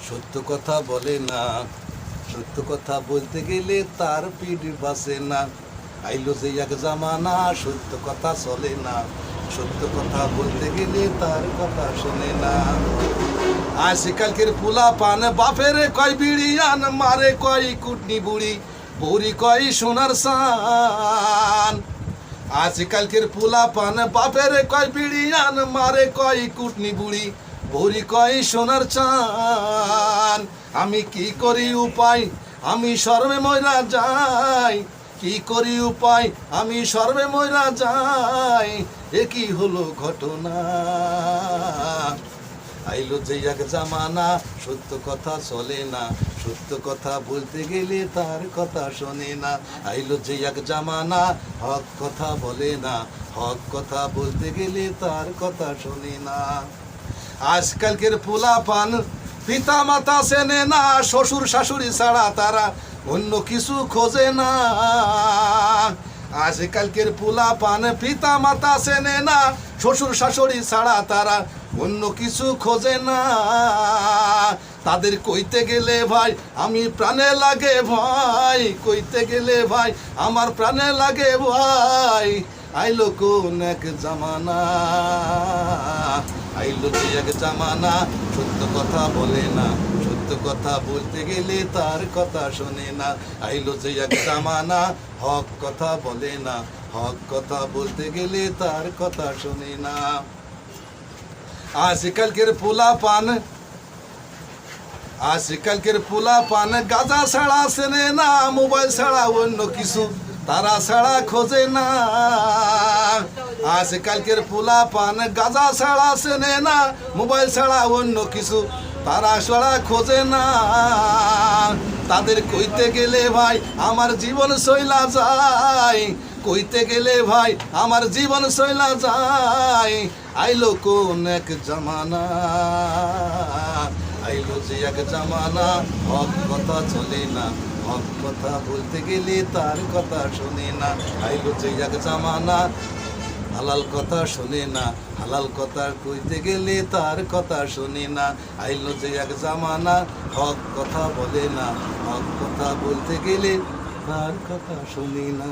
সত্য কথা বলে না, সত্য কথা বলতে গেলে তার পিঠ বাসে না। আইলো যে এক জামানা সত্য কথা চলে না, সত্য কথা বলতে গেলে তার কথা শোনে না। আজকালকের পোলা পান বাপের কয় বিড়িয়ান, মারে কয় কুটনি বুড়ি, বৌরি কয় সোনার সান। আজকালকের পোলা পান বাপের কয় বিড়িয়ান, মারে কয় কুটনি বুড়ি, বৌরি কয় সোনার চান। আমি কি করি উপায়, আমি সর্বে ময়রা যাই, কি করি উপায়, আমি সর্বে ময়রা যাই। এ কি হলো ঘটনা, আইলো যে এক জামানা সত্য কথা চলে না, সত্য কথা বলতে গেলে তার কথা শোনে না। আইলো যে এক জামানা হক কথা বলে না, হক কথা বলতে গেলে তার কথা শোনে না। আজকালকের পোলা পান পিতা মাতা চেনে না, শ্বশুর শাশুড়ি ছাড়া তারা অন্য কিছু খোঁজে না। আজকালকের পোলা পান পিতা মাতা চেনে না, শ্বশুর শাশুড়ি ছাড়া তারা অন্য কিছু খোঁজে না। তাদের কইতে গেলে ভাই আমি প্রাণে লাগে ভাই, কইতে গেলে ভাই আমার প্রাণে লাগে ভাই। আইলো কোন এক জামানা, আইলো যে এক জামানা সত্য কথা বলে না, সত্য কথা বলতে গেলে তার কথা শোনে না। আইলো যে এক জামানা হক কথা বলে না, হক কথা বলতে গেলে তার কথা শোনে না। আজকালকের পোলা পান, আজকালকের পোলা পান গাঁজা ছাড়া চেনে না, মোবাইল ছাড়া অন্য কিছু তারা ছাড়া খোঁজে না। আজকালকের পোলা পান গাঁজা ছাড়া চেনে না, মোবাইল ছাড়া অন্য কিছু তারা ছাড়া খোঁজে না। তাদের কইতে গেলে ভাই আমার জীবন সইলা যায়, কইতে গেলে ভাই আমার জীবন সইলা যায়। আইলো কোন এক জামানা, আইলো যে এক জামানা হক কথা চলে না, হক কথা বলতে গেলে তার কথা শোনে না। আইলো যে এক জামানা হালাল কথা শোনে না, হালাল কথা কইতে গেলে তার কথা শোনে না। আইলো যে এক জামানা হক কথা বলে না, হক কথা বলতে গেলে তার কথা শোনে না।